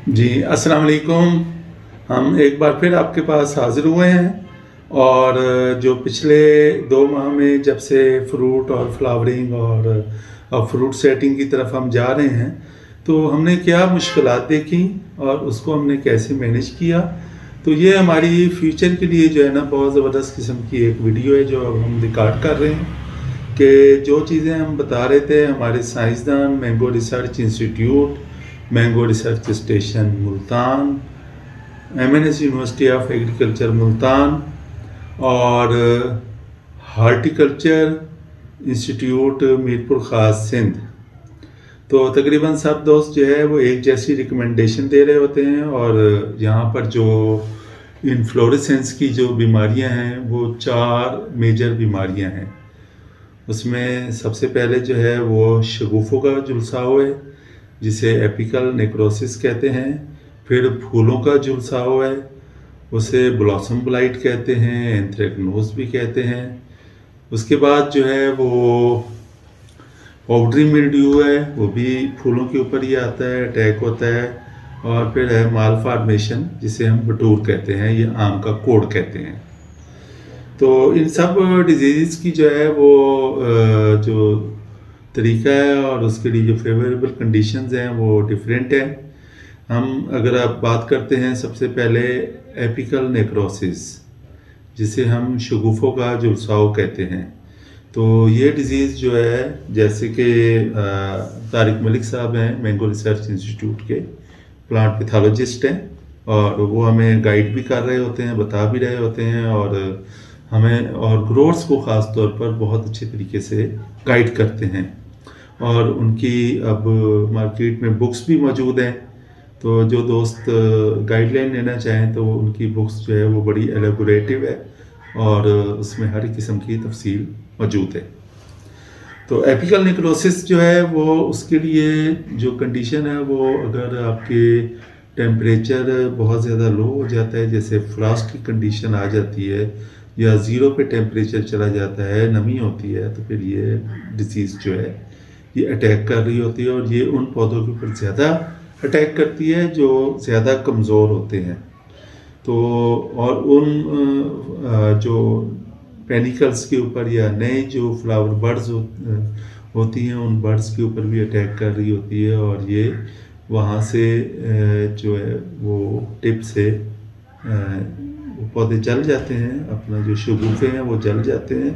जी, अस्सलाम वालेकुम। हम एक बार फिर आपके पास हाज़िर हुए हैं और जो पिछले 2 माह में जब से फ्रूट और फ्लावरिंग और फ्रूट सेटिंग की तरफ हम जा रहे हैं, तो हमने क्या मुश्किलात देखी और उसको हमने कैसे मैनेज किया। तो ये हमारी फ्यूचर के लिए जो है ना बहुत ज़बरदस्त किस्म की एक वीडियो है जो अब हम रिकॉर्ड कर रहे हैं कि जो चीज़ें हम बता रहे थे हमारे साइंसदान mango research institute, mango research station Multan, MNS university of agriculture Multan और हार्टिकल्चर इंस्टीट्यूट मीरपुर ख़ास सिंध। तो तकरीबन सब दोस्त जो है वो एक जैसी रिकमेंडेशन दे रहे होते हैं और यहाँ पर जो इन्फ्लोरेसेंस की जो बीमारियाँ हैं वो 4 मेजर बीमारियाँ हैं। उसमें सबसे पहले जो है वो शगुफ़ों का झुलसाव है जिसे एपिकल नेक्रोसिस कहते हैं। फिर फूलों का झुलसाव है, उसे ब्लॉसम ब्लाइट कहते हैं, एंथ्रेक्नोज भी कहते हैं। उसके बाद जो है वो पाउडरी मिल्ड्यू है, वो भी फूलों के ऊपर ही आता है, अटैक होता है। और फिर है माल फॉर्मेशन जिसे हम बटूर कहते हैं या आम का कोड़ कहते हैं। तो इन सब डिजीज़ की जो है वो जो तरीका है और उसके लिए जो फेवरेबल कंडीशंस हैं वो डिफरेंट हैं। हम अगर आप बात करते हैं सबसे पहले एपिकल नेक्रोसिस जिसे हम शगुफ़ों का झुलसाव कहते हैं। तो ये डिज़ीज़ जो है जैसे कि तारिक मलिक साहब हैं मैंगो रिसर्च इंस्टीट्यूट के प्लांट पैथोलॉजिस्ट हैं और वो हमें गाइड भी कर रहे होते हैं, बता भी रहे होते हैं और हमें और ग्रोअर्स को ख़ास तौर पर बहुत अच्छे तरीके से गाइड करते हैं। और उनकी अब मार्केट में बुक्स भी मौजूद हैं, तो जो दोस्त गाइडलाइन लेना चाहें तो उनकी बुक्स जो है वो बड़ी एलेबोरेटिव है और उसमें हर किस्म की तफसील मौजूद है। तो एपिकल नेक्रोसिस जो है वो उसके लिए जो कंडीशन है वो अगर आपके टेम्परेचर बहुत ज़्यादा लो हो जाता है, जैसे फ्रॉस्ट की कंडीशन आ जाती है या ज़ीरो पे टेम्परेचर चला जाता है, नमी होती है, तो फिर ये डिसीज़ जो है ये अटैक कर रही होती है और ये उन पौधों के ऊपर ज़्यादा अटैक करती है जो ज़्यादा कमज़ोर होते हैं। तो और उन जो पेनिकल्स के ऊपर या नए जो फ्लावर बर्ड्स होती हैं उन बर्ड्स के ऊपर भी अटैक कर रही होती है और ये वहाँ से जो है वो टिप से वो पौधे जल जाते हैं, अपना जो शगुफ़े हैं वो जल जाते हैं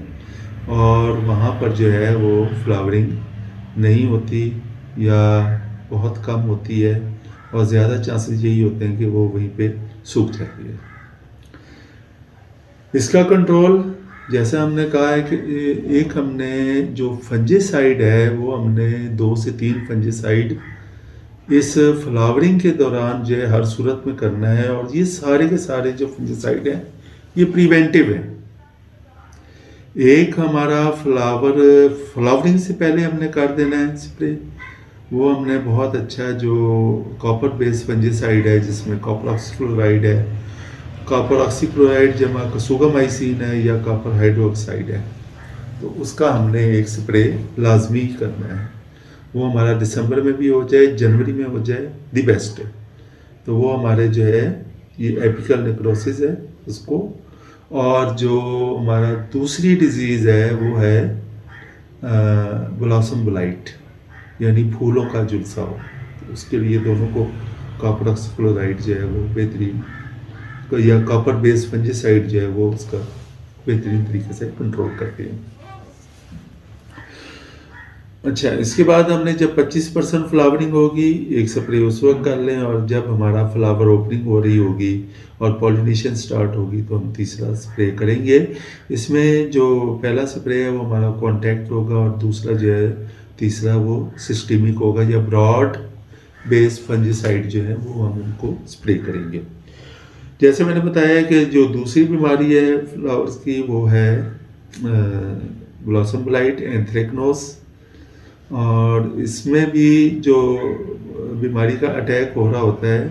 और वहाँ पर जो है वो फ्लावरिंग नहीं होती या बहुत कम होती है और ज़्यादा चांसेस यही होते हैं कि वो वहीं पे सूख जाती है। इसका कंट्रोल जैसा हमने कहा है कि एक हमने जो फंजीसाइड है वो हमने 2 से 3 फंजीसाइड इस फ्लावरिंग के दौरान जो है हर सूरत में करना है और ये सारे के सारे जो फंजीसाइड हैं ये प्रिवेंटिव है। एक हमारा फ्लावरिंग से पहले हमने कर देना है स्प्रे, वो हमने बहुत अच्छा जो कॉपर बेस्ड फंजीसाइड है जिसमें कॉपर ऑक्सीक्लोराइड है, कॉपर ऑक्सीक्लोराइड जमा कसुगामाइसिन है या कॉपर हाइड्रोक्साइड है, तो उसका हमने एक स्प्रे लाजमी करना है। वो हमारा दिसंबर में भी हो जाए, जनवरी में हो जाए, दी बेस्ट है। तो वो हमारे जो है ये एपिकल नेक्रोसिस है उसको। और जो हमारा दूसरी डिजीज़ है वो है ब्लॉसम ब्लाइट यानी फूलों का झुलसाव। तो उसके लिए दोनों को कॉपर ऑक्सीक्लोराइड जो है वो बेहतरीन या कॉपर बेस्ड फंजीसाइड जो है वो उसका बेहतरीन तरीके से कंट्रोल करती है। अच्छा, इसके बाद हमने जब 25% फ्लावरिंग होगी एक स्प्रे उस वक्त कर लें और जब हमारा फ्लावर ओपनिंग हो रही होगी और पॉलिनेशन स्टार्ट होगी तो हम तीसरा स्प्रे करेंगे। इसमें जो पहला स्प्रे है वो हमारा कॉन्टैक्ट होगा और दूसरा जो है तीसरा वो सिस्टेमिक होगा या ब्रॉड बेस्ड फंजीसाइड जो है वो हम उनको स्प्रे करेंगे। जैसे मैंने बताया कि जो दूसरी बीमारी है फ्लावर्स की वो है ब्लॉसम ब्लाइट एंथ्रेक्नोज और इसमें भी जो बीमारी का अटैक हो रहा होता है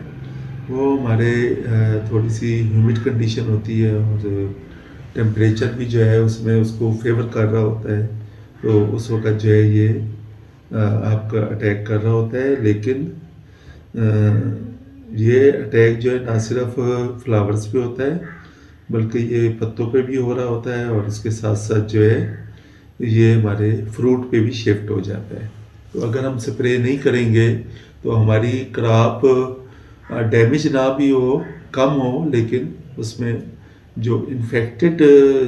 वो हमारे थोड़ी सी ह्यूमिड कंडीशन होती है और टेम्परेचर भी जो है उसमें उसको फेवर कर रहा होता है, तो उस वक्त जो है ये आपका अटैक कर रहा होता है। लेकिन ये अटैक जो है ना सिर्फ फ्लावर्स पे होता है, बल्कि ये पत्तों पे भी हो रहा होता है, और इसके साथ साथ जो है ये हमारे फ्रूट पे भी शिफ्ट हो जाता है। तो अगर हम स्प्रे नहीं करेंगे तो हमारी क्रॉप डैमेज ना भी हो, कम हो, लेकिन उसमें जो इन्फेक्टेड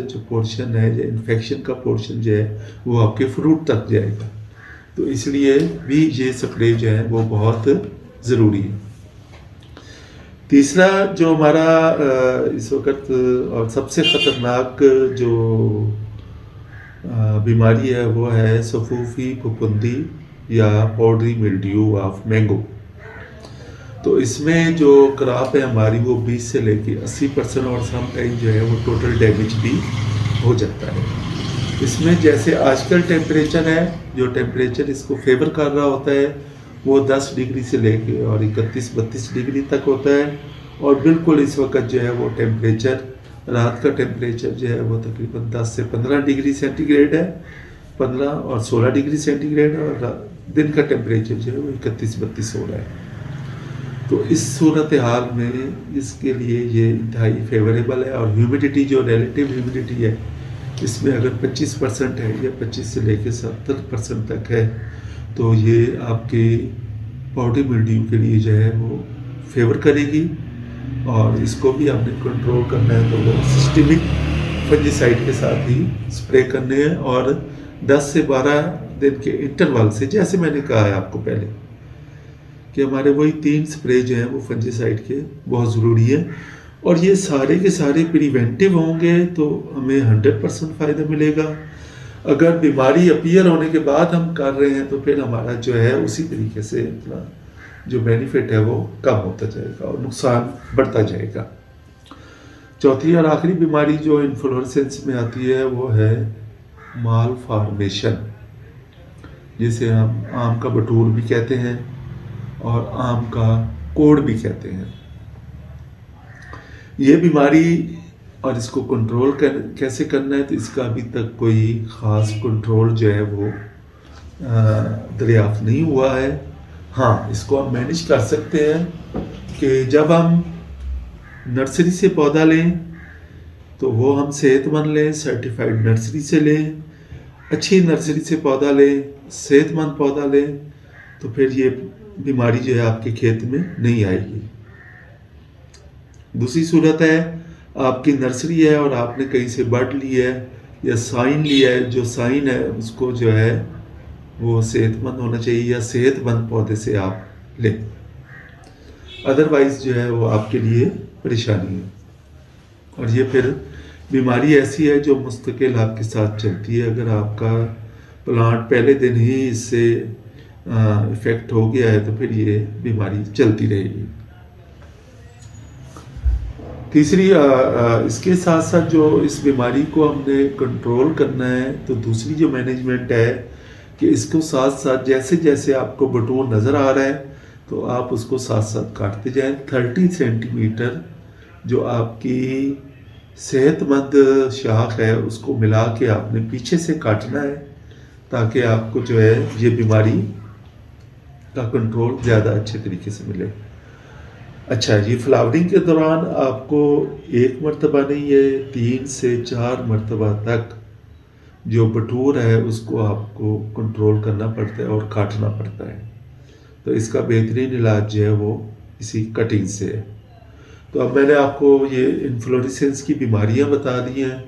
जो पोर्शन है या इन्फेक्शन का पोर्शन जो है वो आपके फ्रूट तक जाएगा। तो इसलिए भी ये स्प्रे जो है वो बहुत ज़रूरी है। तीसरा जो हमारा इस वक्त और सबसे ख़तरनाक जो बीमारी है वो है सफूफी फफूंदी या पाउडरी मिल्ड्यू ऑफ मैंगो। तो इसमें जो क्रॉप है हमारी वो 20 से लेके 80% और सम टाइम जो है वो टोटल डैमेज भी हो जाता है। इसमें जैसे आजकल टेम्परेचर है, जो टेम्परेचर इसको फेवर कर रहा होता है वो 10 डिग्री से लेके और 31-32 डिग्री तक होता है, और बिल्कुल इस वक्त जो है वो टेम्परेचर, रात का टेम्परेचर जो है वो तकरीबन 10 से 15 डिग्री सेंटीग्रेड है, 15 और 16 डिग्री सेंटीग्रेड, और दिन का टेम्परेचर जो है वो 31-32 हो रहा है। तो इस सूरत हाल में इसके लिए ये इंतहाई फेवरेबल है। और ह्यूमिडिटी जो रिलेटिव ह्यूमिडिटी है इसमें अगर 25% है या 25 से लेकर 70% तक है तो ये आपके पाउडरी मिल्ड्यू के लिए जो है वो फेवर करेगी। और इसको भी आपने कंट्रोल करना है तो वो सिस्टमिक फंजीसाइड के साथ ही स्प्रे करने हैं, और 10 से 12 दिन के इंटरवल से, जैसे मैंने कहा है आपको पहले कि हमारे वही 3 स्प्रे जो हैं वो फंजीसाइड के बहुत ज़रूरी है। और ये सारे के सारे प्रिवेंटिव होंगे तो हमें 100% फ़ायदा मिलेगा। अगर बीमारी अपीयर होने के बाद हम कर रहे हैं तो फिर हमारा जो है उसी तरीके से अपना जो बेनिफिट है वो कम होता जाएगा और नुकसान बढ़ता जाएगा। चौथी और आखिरी बीमारी जो इन्फ्लोरेसेंस में आती है वो है माल फॉर्मेशन, जिसे हम आम का बटूर भी कहते हैं और आम का कोढ़ भी कहते हैं। ये बीमारी और इसको कंट्रोल कैसे करना है तो इसका अभी तक कोई ख़ास कंट्रोल जो है वो दरियाफ्त नहीं हुआ है। हाँ, इसको हम मैनेज कर सकते हैं कि जब हम नर्सरी से पौधा लें तो वो हम सेहतमंद लें, सर्टिफाइड नर्सरी से लें। अच्छी नर्सरी से पौधा लें, सेहतमंद पौधा लें, तो फिर ये बीमारी जो है आपके खेत में नहीं आएगी। दूसरी सूरत है आपकी नर्सरी है और आपने कहीं से बड लिया है या साइन लिया है, जो साइन है उसको जो है वो सेहतमंद होना चाहिए या सेहतमंद पौधे से आप लें, अदरवाइज जो है वो आपके लिए परेशानी है। और ये फिर बीमारी ऐसी है जो मुस्तकिल आपके साथ चलती है। अगर आपका प्लांट पहले दिन ही इससे इफ़ेक्ट हो गया है तो फिर ये बीमारी चलती रहेगी। तीसरी इसके साथ साथ जो इस बीमारी को हमने कंट्रोल करना है तो दूसरी जो मैनेजमेंट है कि इसको साथ साथ जैसे जैसे आपको बटूर नज़र आ रहा है तो आप उसको साथ साथ काटते जाएं। 30 सेंटीमीटर जो आपकी सेहतमंद शाख है उसको मिला के आपने पीछे से काटना है ताकि आपको जो है ये बीमारी का कंट्रोल ज़्यादा अच्छे तरीके से मिले। अच्छा, ये फ्लावरिंग के दौरान आपको एक मरतबा नहीं है 3 से 4 मरतबा तक जो बटूर है उसको आपको कंट्रोल करना पड़ता है और काटना पड़ता है। तो इसका बेहतरीन इलाज जो है वो इसी कटिंग से है। तो अब मैंने आपको ये इन्फ्लोरेसेंस की बीमारियां बता दी हैं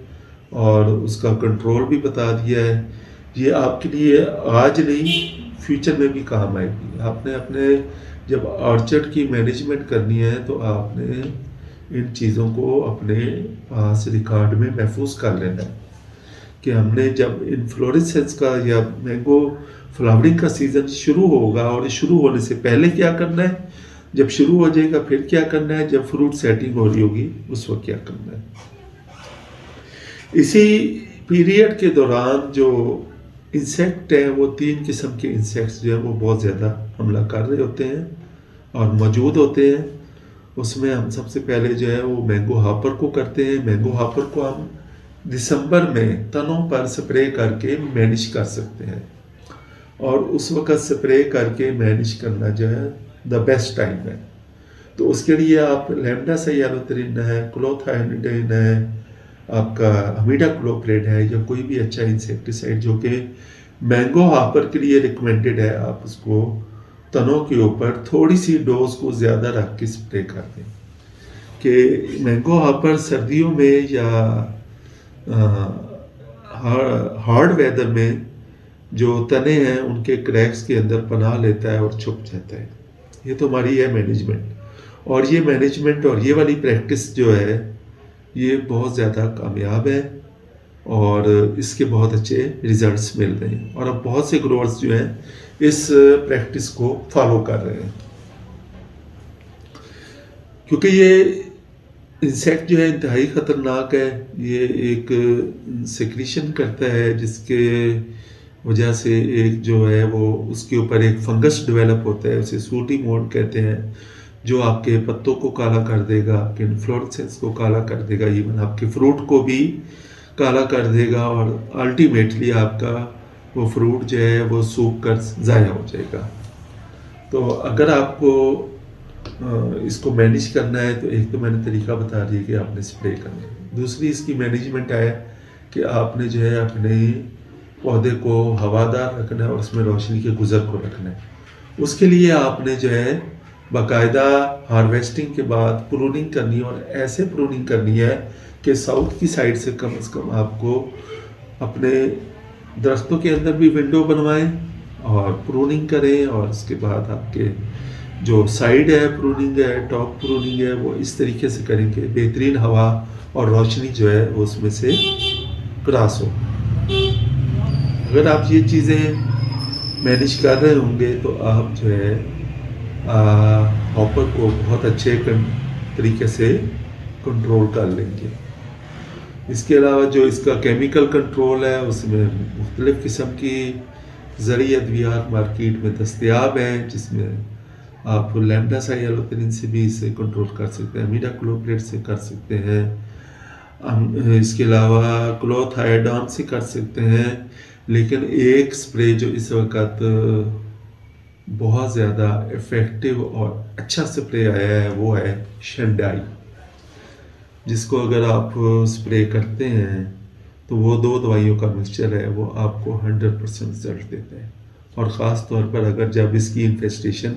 और उसका कंट्रोल भी बता दिया है। ये आपके लिए आज नहीं फ्यूचर में भी काम आएगी। आपने अपने जब ऑर्चर्ड की मैनेजमेंट करनी है तो आपने इन चीज़ों को अपने पास रिकॉर्ड में महफूज कर लेना है कि हमने जब इन्फ्लोरेसेंस का या मैंगो फ्लावरिंग का सीज़न शुरू होगा और शुरू होने से पहले क्या करना है, जब शुरू हो जाएगा फिर क्या करना है, जब फ्रूट सेटिंग हो रही होगी उस वक्त क्या करना है। इसी पीरियड के दौरान जो इंसेक्ट हैं वो 3 किस्म के इंसेक्ट्स जो हैं वो बहुत ज़्यादा हमला कर रहे होते हैं और मौजूद होते हैं। उसमें हम सबसे पहले जो है वो मैंगो हॉपर को करते हैं। मैंगो हॉपर को हम दिसंबर में तनों पर स्प्रे करके मैनेज कर सकते हैं और उस वक्त स्प्रे करके मैनेज करना जो है द बेस्ट टाइम है। तो उसके लिए आप लैम्डा साइलोथ्रिन है, क्लोथायोनिडिन है, आपका अमीडाक्लोप्रिड है, या कोई भी अच्छा इंसेक्टिसाइड जो कि मैंगो हापर के लिए रिकमेंडेड है, आप उसको तनों के ऊपर थोड़ी सी डोज को ज़्यादा रख के स्प्रे कर दें। कि मैंगो हापर सर्दियों में या हार्ड वेदर में जो तने हैं उनके क्रैक्स के अंदर पनाह लेता है और छुप जाता है। ये तो हमारी है मैनेजमेंट, और ये मैनेजमेंट और ये वाली प्रैक्टिस जो है ये बहुत ज़्यादा कामयाब है और इसके बहुत अच्छे रिजल्ट्स मिल रहे हैं, और अब बहुत से ग्रोअर्स जो हैं इस प्रैक्टिस को फॉलो कर रहे हैं, क्योंकि ये इंसेक्ट जो है इंतहाई ख़तरनाक है। ये एक सेक्रीशन करता है जिसके वजह से एक जो है वो उसके ऊपर एक फंगस डेवलप होता है, उसे सूटी मोल्ड कहते हैं, जो आपके पत्तों को काला कर देगा, आपके इन्फ्लोरेसेंस को काला कर देगा, इवन आपके फ्रूट को भी काला कर देगा, और अल्टीमेटली आपका वो फ्रूट जो है वो सूख कर ज़ाया हो जाएगा। तो अगर आपको इसको मैनेज करना है तो एक तो मैंने तरीका बता दिया कि आपने स्प्रे करना है। दूसरी इसकी मैनेजमेंट है कि आपने जो है अपने पौधे को हवादार रखना है और उसमें रोशनी के गुजर को रखना है। उसके लिए आपने जो है बाकायदा हार्वेस्टिंग के बाद प्रूनिंग करनी है, और ऐसे प्रूनिंग करनी है कि साउथ की साइड से कम आपको अपने दरख्तों के अंदर भी विंडो बनवाएं और प्रूनिंग करें, और उसके बाद आपके जो साइड है प्रूनिंग है, टॉप प्रूनिंग है, वो इस तरीके से करेंगे बेहतरीन हवा और रोशनी जो है वो उसमें से क्रॉस हो। अगर आप ये चीज़ें मैनेज कर रहे होंगे तो आप जो है हॉपर को बहुत अच्छे तरीके से कंट्रोल कर लेंगे। इसके अलावा जो इसका केमिकल कंट्रोल है उसमें मुख्तलिफ़ किस्म की ज़रूरी अद्वियात मार्केट में दस्तयाब हैं, जिसमें आप लैम्डा साइलोथ्रिन से भी इसे कंट्रोल कर सकते हैं, अमीडाक्लोप्रिड से कर सकते हैं, इसके अलावा क्लोथायोडान से कर सकते हैं। लेकिन एक स्प्रे जो इस वक्त बहुत ज़्यादा इफ़ेक्टिव और अच्छा स्प्रे आया है वो है शंडाई, जिसको अगर आप स्प्रे करते हैं तो वो 2 दवाइयों का मिक्सचर है, वो आपको 100% रिजल्ट देता है। और ख़ास तौर पर अगर जब इसकी इन्फेस्टेशन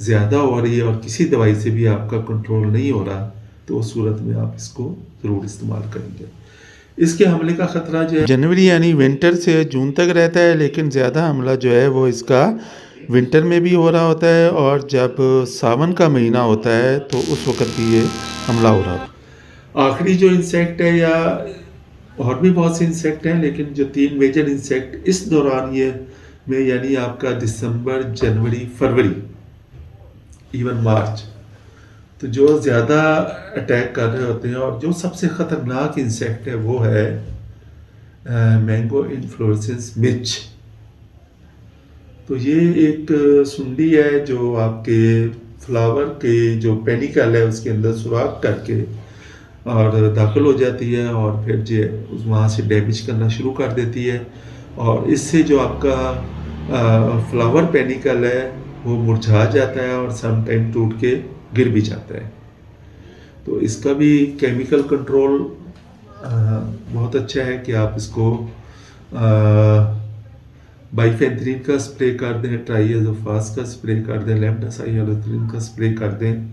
ज़्यादा हो रही है और किसी दवाई से भी आपका कंट्रोल नहीं हो रहा, तो उस सूरत में आप इसको ज़रूर इस्तेमाल करेंगे। इसके हमले का ख़तरा जो है जनवरी यानी विंटर से जून तक रहता है, लेकिन ज़्यादा हमला जो है वो इसका विंटर में भी हो रहा होता है, और जब सावन का महीना होता है तो उस वक्त भी ये हमला हो रहा होता है। आखिरी जो इंसेक्ट है, या और भी बहुत से इंसेक्ट हैं, लेकिन जो 3 मेजर इंसेक्ट इस दौरान ये में यानी आपका दिसंबर, जनवरी, फरवरी, इवन मार्च, तो जो ज़्यादा अटैक कर रहे होते हैं, और जो सबसे ख़तरनाक इंसेक्ट है वो है मैंगो इन्फ्लोरेसेंस मिच। तो ये एक सुंडी है जो आपके फ्लावर के जो पेनिकल है उसके अंदर सुराख करके और दाखिल हो जाती है, और फिर जो वहाँ से डैमेज करना शुरू कर देती है, और इससे जो आपका फ्लावर पेनिकल है वो मुरझा जाता है और सम टाइम टूट के गिर भी जाता है। तो इसका भी केमिकल कंट्रोल बहुत अच्छा है कि आप इसको बाइफेंथ्रीन का स्प्रे कर दें, ट्राइएज़ोफास का स्प्रे कर दें, लैम्डा साइलोथ्रिन का स्प्रे कर दें,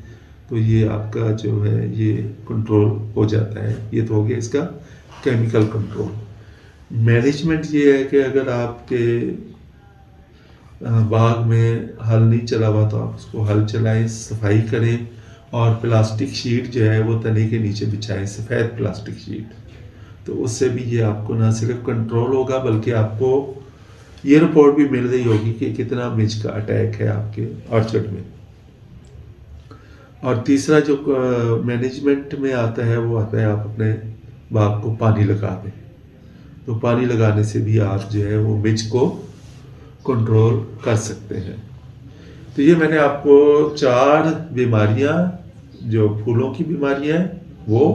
तो ये आपका जो है ये कंट्रोल हो जाता है। ये तो हो गया इसका केमिकल कंट्रोल। मैनेजमेंट ये है कि अगर आपके बाग में हल नहीं चला हुआ तो आप उसको हल चलाएं, सफाई करें, और प्लास्टिक शीट जो है वो तने के नीचे बिछाएं, सफ़ेद प्लास्टिक शीट। तो उससे भी ये आपको ना सिर्फ कंट्रोल होगा बल्कि आपको ये रिपोर्ट भी मिल रही होगी कि कितना मिर्च का अटैक है आपके ऑर्चर्ड में। और तीसरा जो मैनेजमेंट में आता है वो आता है आप अपने बाग को पानी लगा दें। तो पानी लगाने से भी आप जो है वो मिर्च को कंट्रोल कर सकते हैं। तो ये मैंने आपको 4 बीमारियां जो फूलों की बीमारियां हैं वो,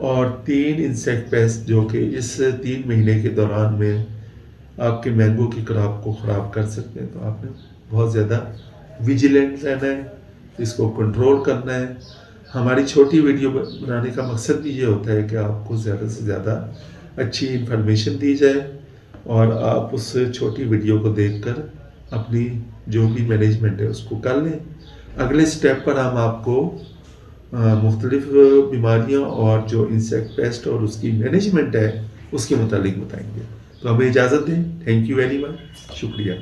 और 3 इंसेक्ट पेस्ट जो कि इस 3 महीने के दौरान में आपके मैंगो की क्रॉप को ख़राब कर सकते हैं। तो आपने बहुत ज़्यादा विजिलेंट रहना है, इसको कंट्रोल करना है। हमारी छोटी वीडियो बनाने का मकसद भी ये होता है कि आपको ज़्यादा से ज़्यादा अच्छी इन्फॉर्मेशन दी जाए और आप उस छोटी वीडियो को देखकर अपनी जो भी मैनेजमेंट है उसको कर लें। अगले स्टेप पर हम आपको मुख्तलिफ बीमारियां और जो इंसेक्ट पेस्ट और उसकी मैनेजमेंट है उसके मुतालिक बताएंगे। तो हमें इजाज़त दें। थैंक यू वेरी मच, शुक्रिया।